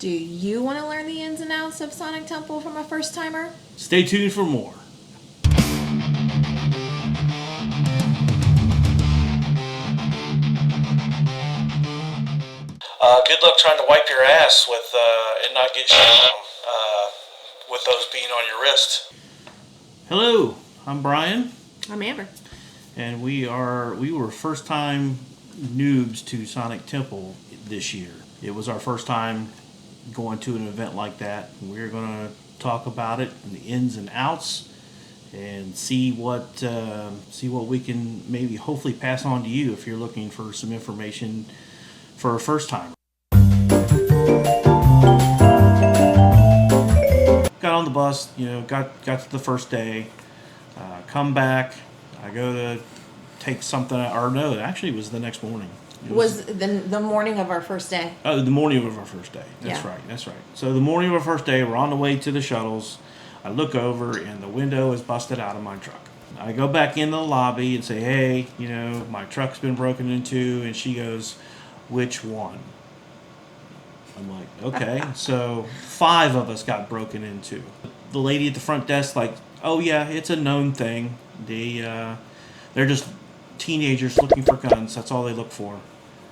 Do you want to learn the ins and outs of Sonic Temple from a first timer? Stay tuned for more. Good luck trying to wipe your ass with and not get shit on with those being on your wrist. Hello, I'm Brian, I'm Amber. and we were first time noobs to Sonic Temple this year. It was our first time going to an event like that. We're going to talk about it and the ins and outs, and see what we can maybe hopefully pass on to you if you're looking for some information for a first time. Got on the bus, got to the first day, come back. I go to take something, or no, actually it was the next morning. It was the morning of our first day. Oh, the morning of our first day. That's right. So the morning of our first day, we're on the way to the shuttles. I look over and the window is busted out of my truck. I go back in the lobby and say, hey, my truck's been broken into. And she goes, which one? I'm like, okay. So 5 of us got broken into. The lady at the front desk, like, oh yeah, it's a known thing. They're just teenagers looking for guns. That's all they look for.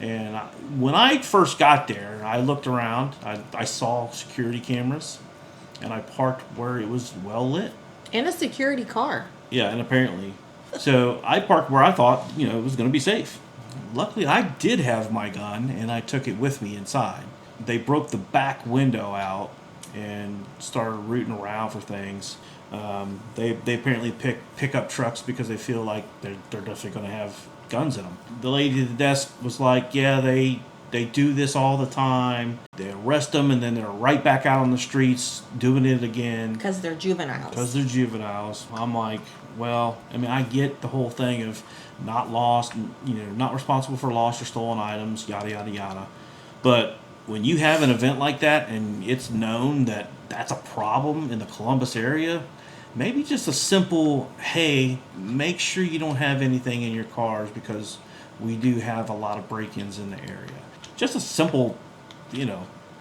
And when I first got there, I looked around. I saw security cameras, and I parked where it was well lit. In a security car. Yeah, and apparently. So I parked where I thought, it was going to be safe. Luckily, I did have my gun, and I took it with me inside. They broke the back window out and started rooting around for things. They apparently pick up trucks because they feel like they're definitely going to have guns in them. The lady at the desk was like, yeah, they do this all the time. They arrest them and then they're right back out on the streets doing it again. Because they're juveniles. I'm like, well, I get the whole thing of not lost, not responsible for lost or stolen items, yada, yada, yada. But when you have an event like that and it's known that that's a problem in the Columbus area, maybe just a simple, hey, make sure you don't have anything in your cars because we do have a lot of break-ins in the area. Just a simple,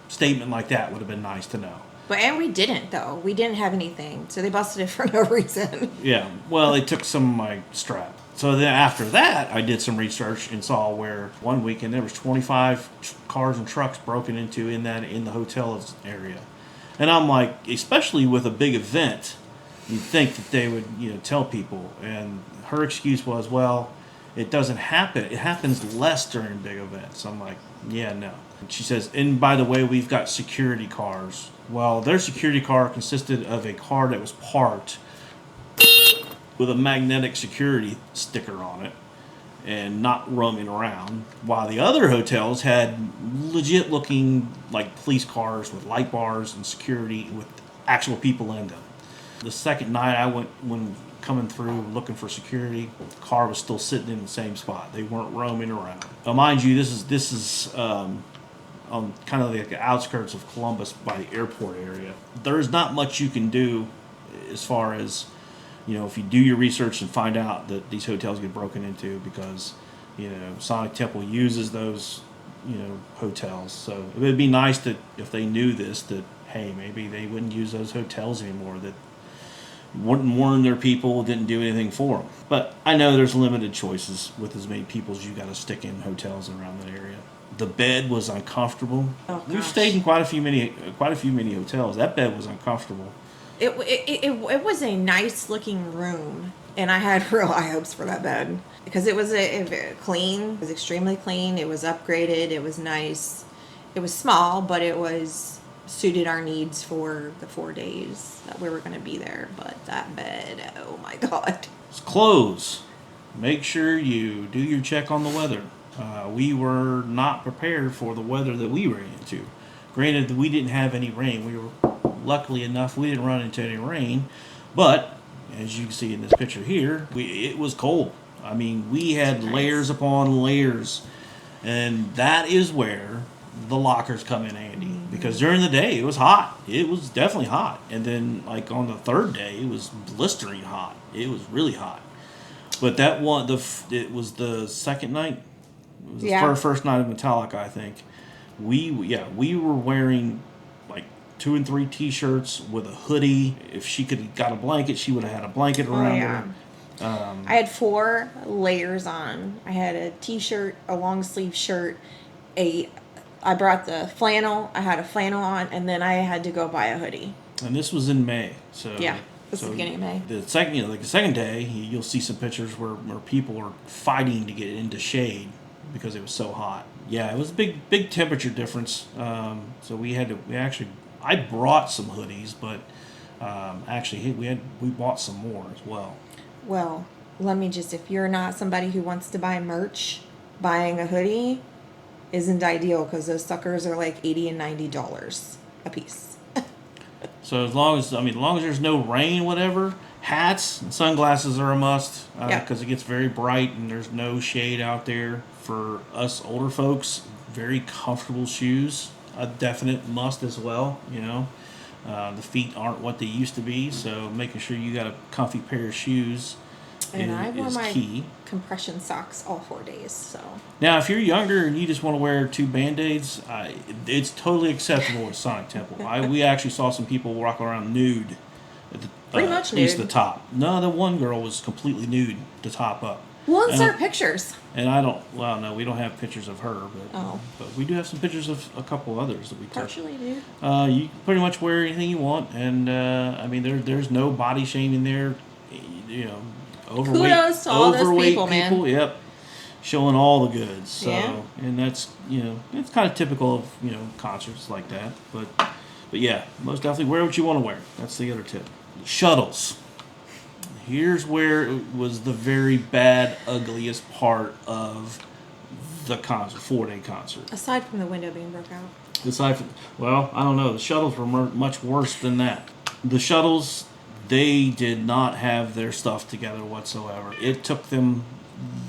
statement like that would have been nice to know. And we didn't, though. We didn't have anything, so they busted it for no reason. Yeah, well, they took some of my strap. So then after that, I did some research and saw where one weekend there was 25 cars and trucks broken into in the hotel area. And I'm like, especially with a big event, you'd think that they would, tell people. And her excuse was, well, it doesn't happen. It happens less during big events. I'm like, yeah, no. She says, and by the way, we've got security cars. Well, their security car consisted of a car that was parked with a magnetic security sticker on it and not roaming around, while the other hotels had legit looking like police cars with light bars and security with actual people in them. The second night I went, when coming through looking for security, the car was still sitting in the same spot. They weren't roaming around. Now, mind you, this is on kind of the outskirts of Columbus by the airport area. There's not much you can do as far as, if you do your research and find out that these hotels get broken into, because, Sonic Temple uses those, hotels. So it would be nice that if they knew this, that, hey, maybe they wouldn't use those hotels anymore, that wouldn't warn their people, didn't do anything for them. But I know there's limited choices with as many people as you got to stick in hotels around that area. The bed was uncomfortable. Oh, We've stayed in quite a few many hotels. That bed was uncomfortable. It was a nice looking room, and I had real high hopes for that bed because it was clean. It was extremely clean. It was upgraded. It was nice. It was small, but it was suited our needs for the 4 days that we were going to be there. But that bed, oh my God. It's clothes. Make sure you do your check on the weather. We were not prepared for the weather that we ran into. Granted, we didn't have any rain. We were luckily enough, we didn't run into any rain. But as you can see in this picture here, it was cold. We had layers upon layers. And that is where the lockers come in handy. Because during the day, it was hot. It was definitely hot. And then, like, on the third day, it was blistering hot. It was really hot. But that one, it was the second night. It was the first night of Metallica, I think. We were wearing 2 and 3 t-shirts with a hoodie. If she could have got a blanket, she would have had a blanket around her. I had 4 layers on. I had a t-shirt, a long sleeve shirt, I brought the flannel. I had a flannel on, and then I had to go buy a hoodie. And this was in May, so Yeah, this is the beginning of May. The second, like the second day, you'll see some pictures where people are fighting to get into shade because it was so hot. Yeah, it was a big temperature difference. So I brought some hoodies, but actually we bought some more as well. Well, if you're not somebody who wants to buy merch, buying a hoodie isn't ideal because those suckers are like $80 and $90 a piece. So as long as there's no rain, whatever, hats and sunglasses are a must because it gets very bright and there's no shade out there. For us older folks, very comfortable shoes, a definite must as well. The feet aren't what they used to be, so making sure you got a comfy pair of shoes is key. Compression socks all 4 days. So now, if you're younger and you just want to wear 2 Band-Aids, it's totally acceptable at Sonic Temple. We actually saw some people walking around nude, pretty much at least nude. the top. No, the one girl was completely nude, the top up. We'll insert pictures. And no, we don't have pictures of her, but we do have some pictures of a couple others that we took. Partially, dude. You can pretty much wear anything you want, and there's no body shaming there. Overweight, kudos to all those people, man. Yep, showing all the goods. So, yeah. And that's it's kind of typical of concerts like that. But yeah, most definitely wear what you want to wear. That's the other tip. Shuttles. Here's where it was the very bad, ugliest part of the concert, 4-day concert. Aside from the window being broke out. I don't know. The shuttles were much worse than that. The shuttles, they did not have their stuff together whatsoever. It took them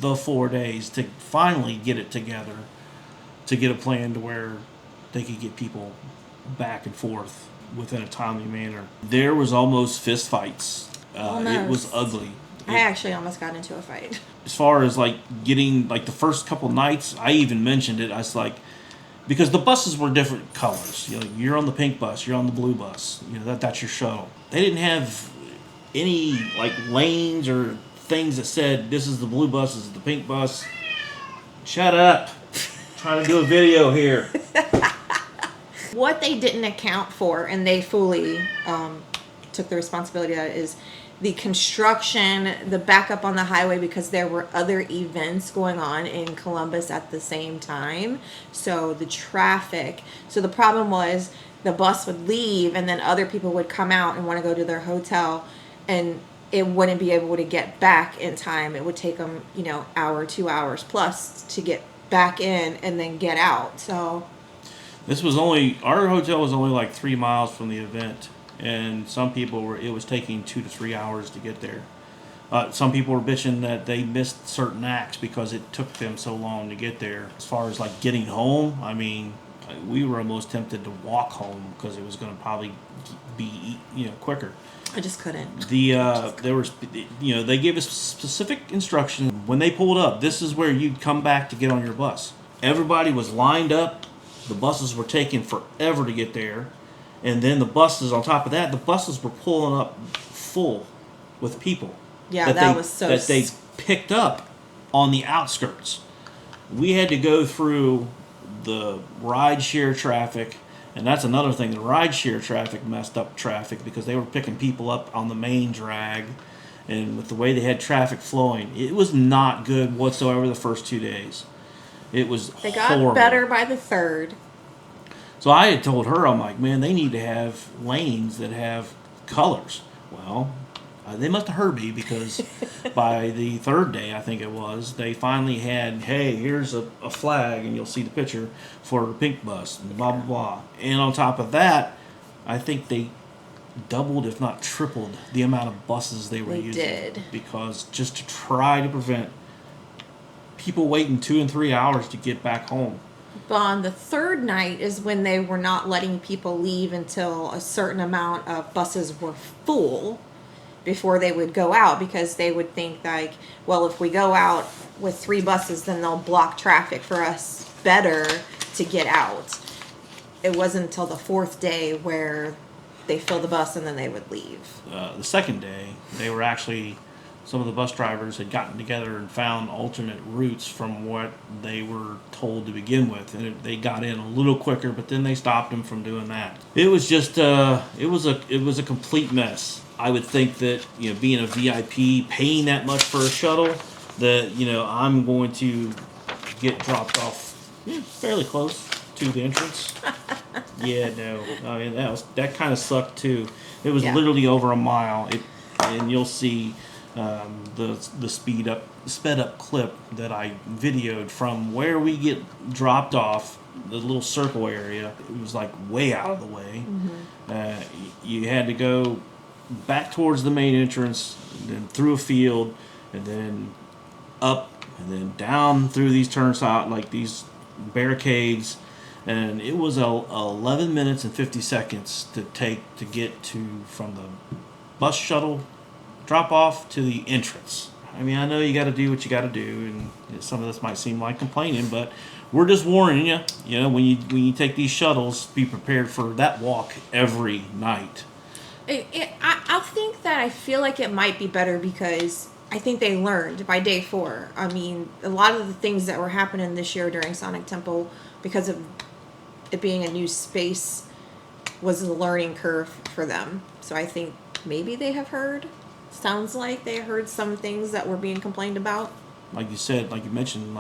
the 4 days to finally get it together, to get a plan to where they could get people back and forth within a timely manner. There was almost fist fights. It was ugly. I actually almost got into a fight. As far as getting the first couple nights, I even mentioned it. I was like, because the buses were different colors. You're on the pink bus, you're on the blue bus. That's your shuttle. They didn't have any lanes or things that said this is the blue bus, this is the pink bus. Shut up. Trying to do a video here. What they didn't account for, and they fully took the responsibility of that, is the construction, the backup on the highway, because there were other events going on in Columbus at the same time. So the traffic. So the problem was the bus would leave and then other people would come out and want to go to their hotel, and it wouldn't be able to get back in time. It would take them, hour, 2 hours plus to get back in and then get out. So our hotel was only 3 miles from the event. And some people it was taking 2 to 3 hours to get there. Some people were bitching that they missed certain acts because it took them so long to get there. As far as getting home, we were almost tempted to walk home because it was going to probably be quicker. I just couldn't. They gave us specific instructions when they pulled up. This is where you'd come back to get on your bus. Everybody was lined up. The buses were taking forever to get there. And then the buses, on top of that, the buses were pulling up full with people. Yeah, that they picked up on the outskirts. We had to go through the rideshare traffic, and that's another thing. The rideshare traffic messed up traffic because they were picking people up on the main drag, and with the way they had traffic flowing, it was not good whatsoever the first 2 days. It was They got horrible. better by the third. So I had told her, I'm like, man, they need to have lanes that have colors. Well, they must have heard me because by the third day, I think it was, they finally had, hey, here's a flag, and you'll see the picture for the pink bus, and blah, blah, blah. And on top of that, I think they doubled, if not tripled, the amount of buses they were using. They did. Because just to try to prevent people waiting 2 and 3 hours to get back home. But on the third night is when they were not letting people leave until a certain amount of buses were full before they would go out, because they would think if we go out with 3 buses, then they'll block traffic for us better to get out. it wasn't until the fourth day where they fill the bus and then they would leave. The second day, they were actually, some of the bus drivers had gotten together and found alternate routes from what they were told to begin with, and they got in a little quicker. But then they stopped them from doing that. It was just it was a complete mess. I would think that, being a VIP, paying that much for a shuttle, that I'm going to get dropped off fairly close to the entrance. Yeah, no, I mean that kind of sucked too. It was literally over a mile. And you'll see the sped up clip that I videoed from where we get dropped off, the little circle area. It was like way out of the way. You had to go back towards the main entrance, then through a field, and then up, and then down through these turnstiles, like these barricades. And it was 11 minutes and 50 seconds to get from the bus shuttle drop off to the entrance. I mean, I know you got to do what you got to do, and some of this might seem like complaining, but we're just warning you. When you take these shuttles, be prepared for that walk every night. I think that I feel like it might be better because I think they learned by day 4. I mean, a lot of the things that were happening this year during Sonic Temple, because of it being a new space, was a learning curve for them. So I think maybe they have heard. Sounds like they heard some things that were being complained about. Like you said, like you mentioned,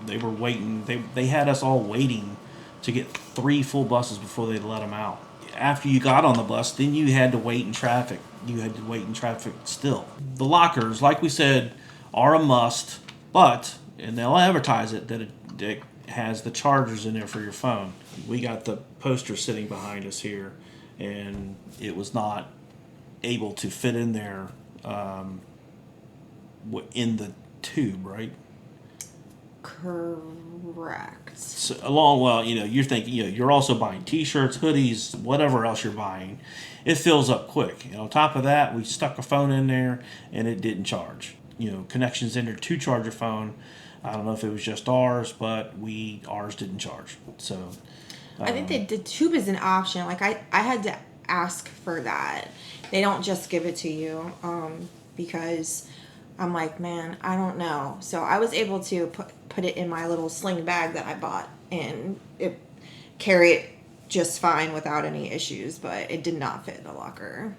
they were waiting. They had us all waiting to get 3 full buses before they let them out. After you got on the bus, then you had to wait in traffic. You had to wait in traffic still. The lockers, like we said, are a must, and they'll advertise it that it has the chargers in there for your phone. We got the poster sitting behind us here, and it was not able to fit in there in the tube, right? Correct. So you're thinking, you're also buying T-shirts, hoodies, whatever else you're buying. It fills up quick. And on top of that, we stuck a phone in there, and it didn't charge. Connections in there to charge your phone. I don't know if it was just ours, but ours didn't charge. So I think the tube is an option. Like I had to ask for that. They don't just give it to you because I'm like, man, I don't know. So I was able to put it in my little sling bag that I bought, and it carry it just fine without any issues, but it did not fit in the locker.